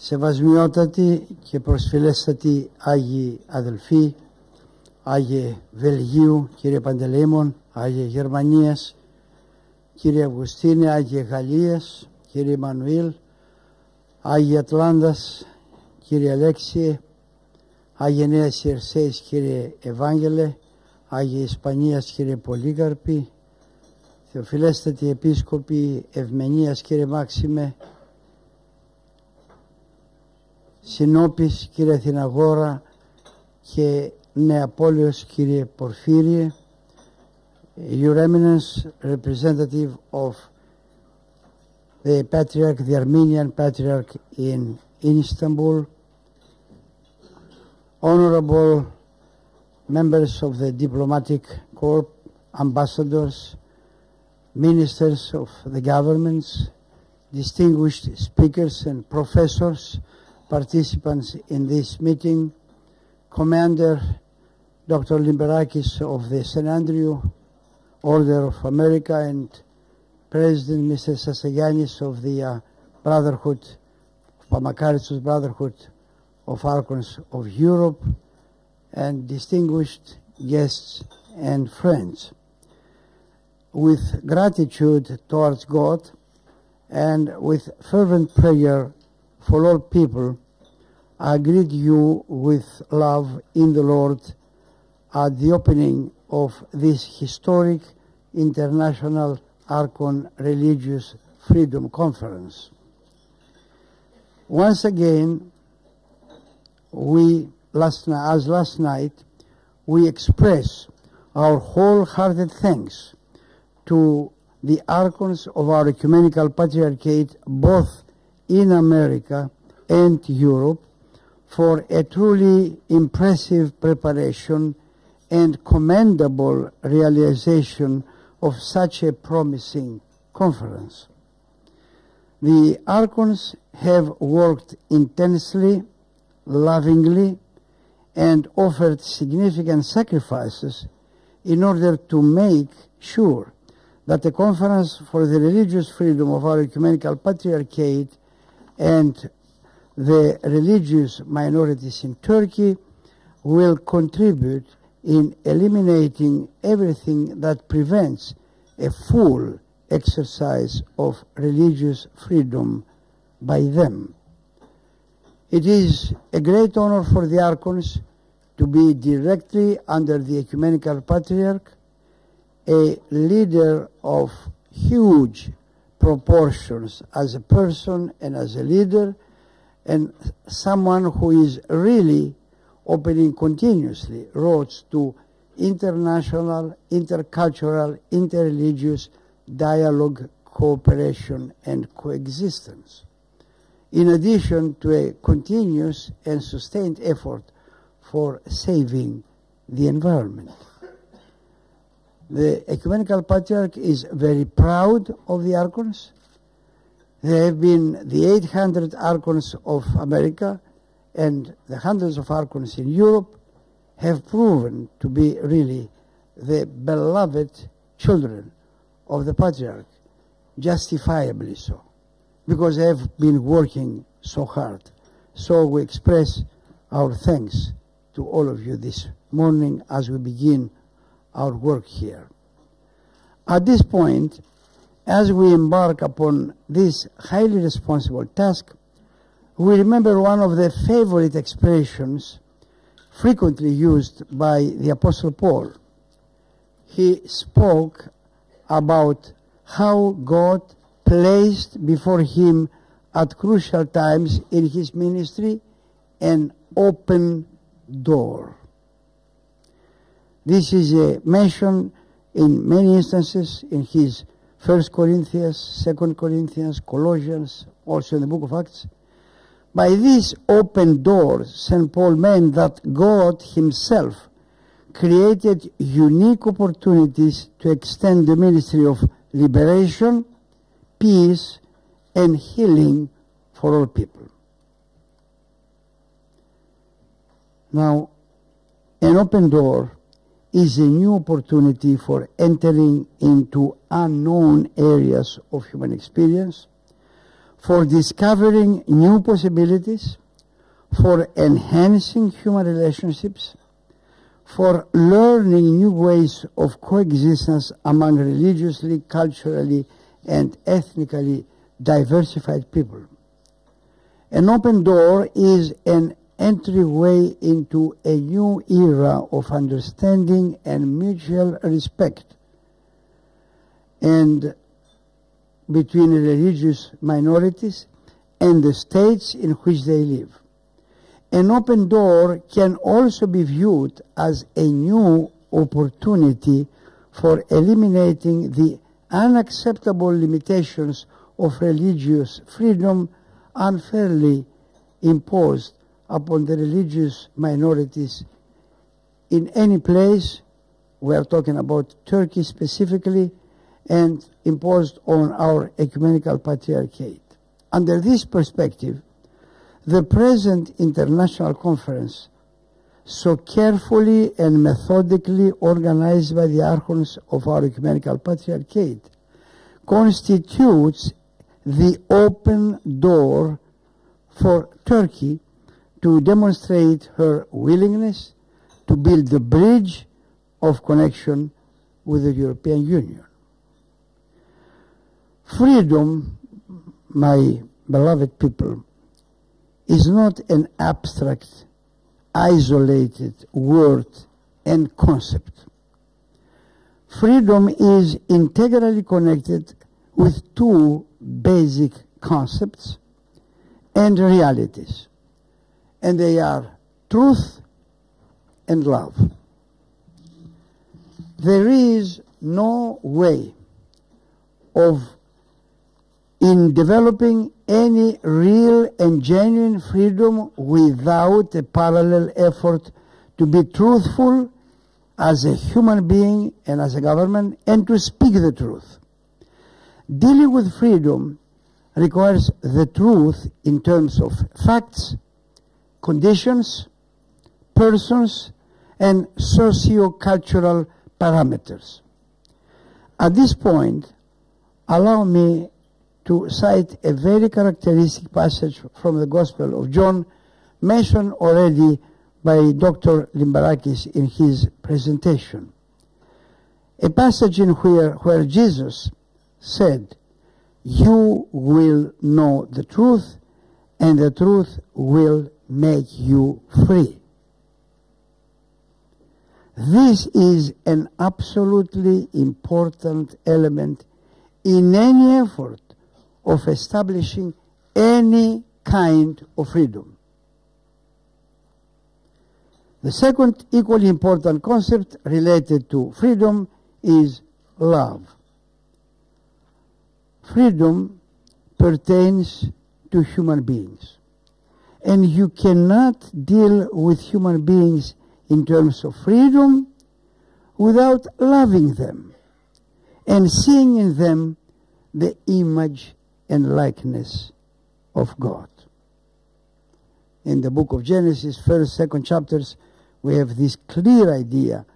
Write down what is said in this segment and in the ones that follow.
Σεβασμιότατοι και προσφυλέστατοι Άγιοι αδελφοί, Άγιε Βελγίου, κύριε Παντελεήμων, Άγιε Γερμανίας, κύριε Αυγουστίνε, Άγιε Γαλλίας, κύριε Εμμανουήλ, Άγιε Ατλάντας, κύριε Αλέξιε, Άγιε Νέας Ιερσέης, κύριε Ευάγγελε, Άγιε Ισπανίας, κύριε Πολύκαρπη, Θεοφιλέστατοι Επίσκοποι Ευμενίας, κύριε Μάξιμε, Συνόπης, κύριε Αθηναγόρα και Νεαπόλεως, κύριε Πορφύριε, Your Eminence, representative of the Patriarch, the Armenian Patriarch in Istanbul, honorable members of the diplomatic corps, ambassadors, ministers of the governments, distinguished speakers and professors, participants in this meeting, Commander Dr. Limberakis of the St. Andrew Order of America and President Mr. Sasagiannis of the Brotherhood, Pamakaritsos Brotherhood of Archons of Europe, and distinguished guests and friends. With gratitude towards God and with fervent prayer for all people, I greet you with love in the Lord at the opening of this historic International Archon Religious Freedom Conference. Once again, last night, we express our wholehearted thanks to the Archons of our Ecumenical Patriarchate, both in America and Europe, for a truly impressive preparation and commendable realization of such a promising conference. The Archons have worked intensely, lovingly, and offered significant sacrifices in order to make sure that the Conference for the Religious Freedom of our Ecumenical Patriarchate and the religious minorities in Turkey will contribute in eliminating everything that prevents a full exercise of religious freedom by them. It is a great honor for the Archons to be directly under the Ecumenical Patriarch, a leader of huge proportions as a person and as a leader, and someone who is really opening continuously roads to international, intercultural, interreligious dialogue, cooperation, and coexistence, in addition to a continuous and sustained effort for saving the environment. The Ecumenical Patriarch is very proud of the Archons. There have been the 800 Archons of America, and the hundreds of Archons in Europe have proven to be really the beloved children of the Patriarch, justifiably so, because they have been working so hard. So we express our thanks to all of you this morning as we begin our work here. At this point, as we embark upon this highly responsible task, we remember one of the favorite expressions frequently used by the Apostle Paul. He spoke about how God placed before him at crucial times in his ministry an open door. This is mentioned in many instances in his 1 Corinthians, 2 Corinthians, Colossians, also in the book of Acts. By this open door, St. Paul meant that God himself created unique opportunities to extend the ministry of liberation, peace, and healing for all people. Now, an open door is a new opportunity for entering into unknown areas of human experience, for discovering new possibilities, for enhancing human relationships, for learning new ways of coexistence among religiously, culturally, and ethnically diversified people. An open door is an entryway into a new era of understanding and mutual respect and between religious minorities and the states in which they live. An open door can also be viewed as a new opportunity for eliminating the unacceptable limitations of religious freedom unfairly imposed upon the religious minorities in any place. We are talking about Turkey specifically, and imposed on our Ecumenical Patriarchate. Under this perspective, the present international conference, so carefully and methodically organized by the Archons of our Ecumenical Patriarchate, constitutes the open door for Turkey to demonstrate her willingness to build the bridge of connection with the European Union. Freedom, my beloved people, is not an abstract, isolated word and concept. Freedom is integrally connected with two basic concepts and realities, and they are truth and love. There is no way in developing any real and genuine freedom without a parallel effort to be truthful as a human being and as a government, and to speak the truth. Dealing with freedom requires the truth in terms of facts, conditions, persons, and socio-cultural parameters. At this point, allow me to cite a very characteristic passage from the Gospel of John, mentioned already by Dr. Limbarakis in his presentation. A passage in where Jesus said, "You will know the truth, and the truth will make you free." This is an absolutely important element in any effort of establishing any kind of freedom. The second equally important concept related to freedom is love. Freedom pertains to human beings, and you cannot deal with human beings in terms of freedom without loving them and seeing in them the image and likeness of God. In the book of Genesis, first, second chapters, we have this clear idea: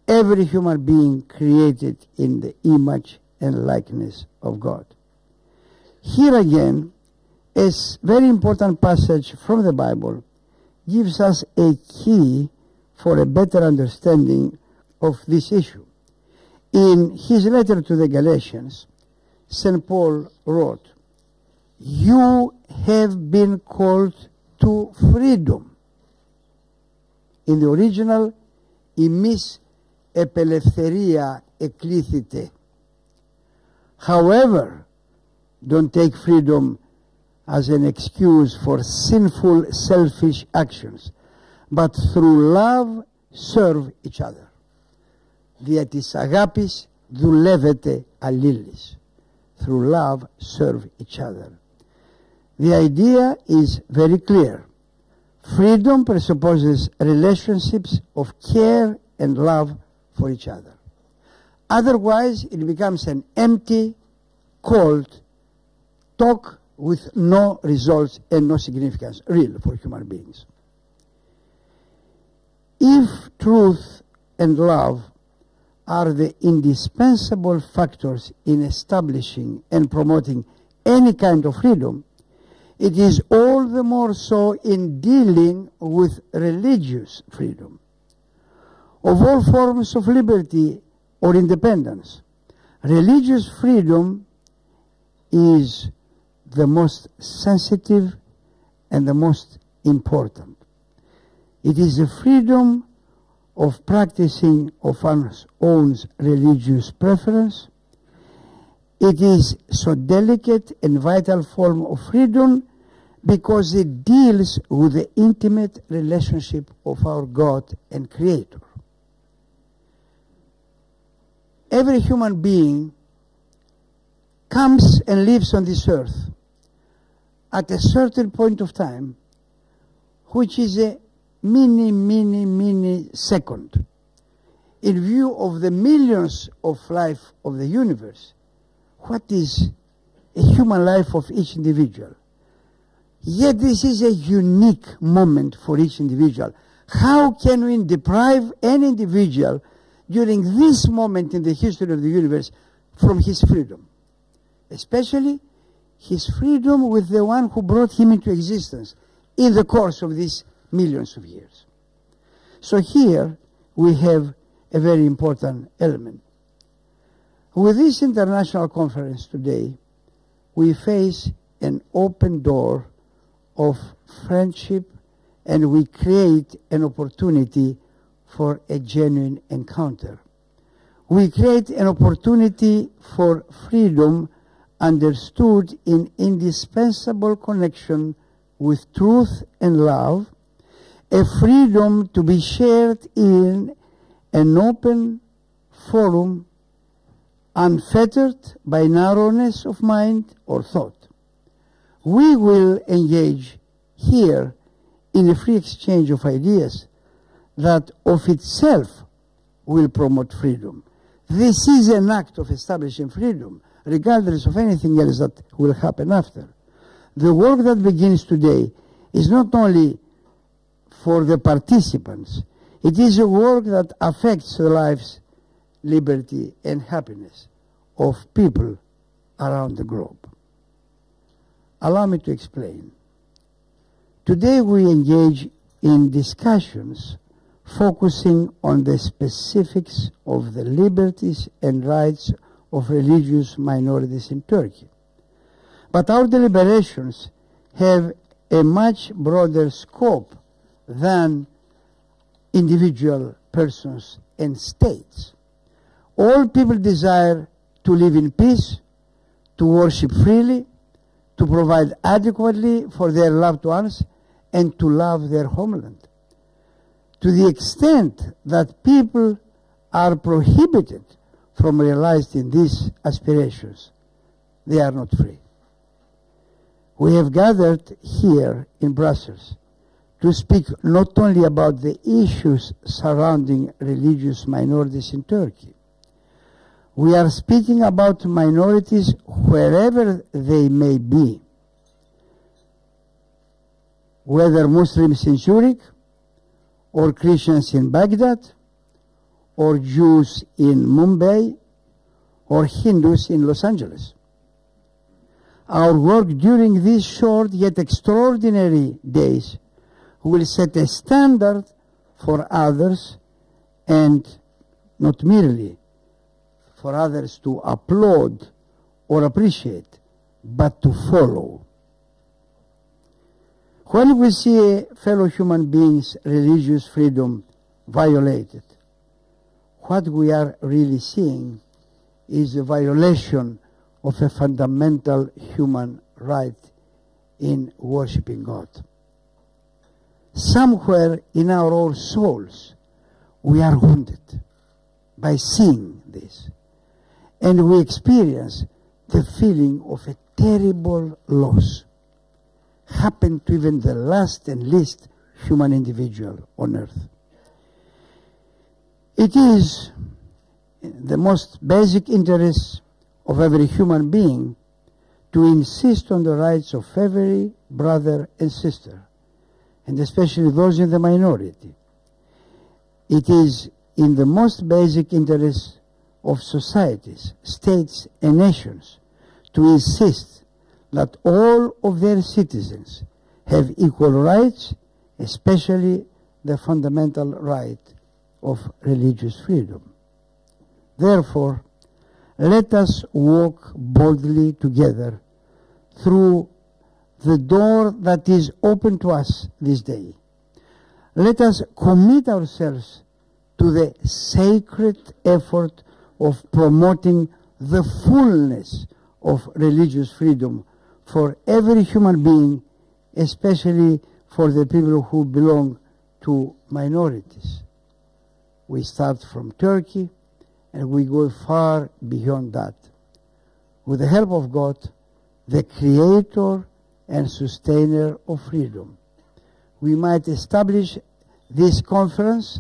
every human being created in the image and likeness of God. Here again, a very important passage from the Bible gives us a key for a better understanding of this issue. In his letter to the Galatians, St. Paul wrote, "You have been called to freedom." In the original, "Εμείς επελευθερία εκλήθητε." However, don't take freedom as an excuse for sinful, selfish actions, but through love serve each other. Δια της αγάπης δουλεύετε αλλήλεις. Through love serve each other. The idea is very clear. Freedom presupposes relationships of care and love for each other. Otherwise, it becomes an empty, cold talk with no results and no significance, real, for human beings. If truth and love are the indispensable factors in establishing and promoting any kind of freedom, It is all the more so in dealing with religious freedom. Of all forms of liberty or independence, religious freedom is the most sensitive and the most important. It is the freedom of practicing of one's own religious preference. It is so delicate and vital form of freedom because it deals with the intimate relationship of our God and Creator. Every human being comes and lives on this earth at a certain point of time, which is a mini second. In view of the millions of life of the universe, what is a human life of each individual? Yet this is a unique moment for each individual. How can we deprive any individual during this moment in the history of the universe from his freedom? Especially his freedom with the one who brought him into existence in the course of these millions of years. So here we have a very important element. With this international conference today, we face an open door of friendship, and we create an opportunity for a genuine encounter. We create an opportunity for freedom understood in indispensable connection with truth and love, a freedom to be shared in an open forum, unfettered by narrowness of mind or thought. We will engage here in a free exchange of ideas that of itself will promote freedom. This is an act of establishing freedom, regardless of anything else that will happen after. The work that begins today is not only for the participants, it is a work that affects the lives, liberty, and happiness of people around the globe. Allow me to explain. Today we engage in discussions focusing on the specifics of the liberties and rights of religious minorities in Turkey. But our deliberations have a much broader scope than individual persons and states. All people desire to live in peace, to worship freely, to provide adequately for their loved ones, and to love their homeland. To the extent that people are prohibited from realizing these aspirations, they are not free. We have gathered here in Brussels to speak not only about the issues surrounding religious minorities in Turkey. We are speaking about minorities wherever they may be, whether Muslims in Zurich, or Christians in Baghdad, or Jews in Mumbai, or Hindus in Los Angeles. Our work during these short yet extraordinary days will set a standard for others, and not merely for others to applaud or appreciate, but to follow. When we see fellow human beings' religious freedom violated, what we are really seeing is a violation of a fundamental human right in worshiping God. Somewhere in our own souls, we are wounded by seeing this, and we experience the feeling of a terrible loss, happened to even the last and least human individual on earth. It is the most basic interest of every human being to insist on the rights of every brother and sister, and especially those in the minority. It is in the most basic interest of societies, states, and nations to insist that all of their citizens have equal rights, especially the fundamental right of religious freedom. Therefore, let us walk boldly together through the door that is open to us this day. Let us commit ourselves to the sacred effort of promoting the fullness of religious freedom for every human being, especially for the people who belong to minorities. We start from Turkey and we go far beyond that. With the help of God, the creator and sustainer of freedom, we might establish this conference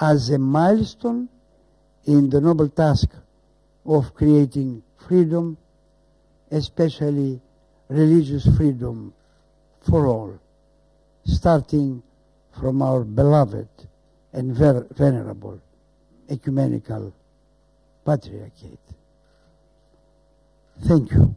as a milestone in the noble task of creating freedom, especially religious freedom for all, starting from our beloved and venerable Ecumenical Patriarchate. Thank you.